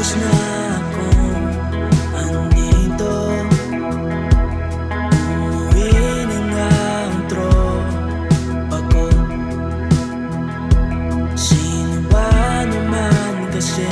Tapos na akong andito, umuwi na nga ang tropa ko. Sino ba naman kasi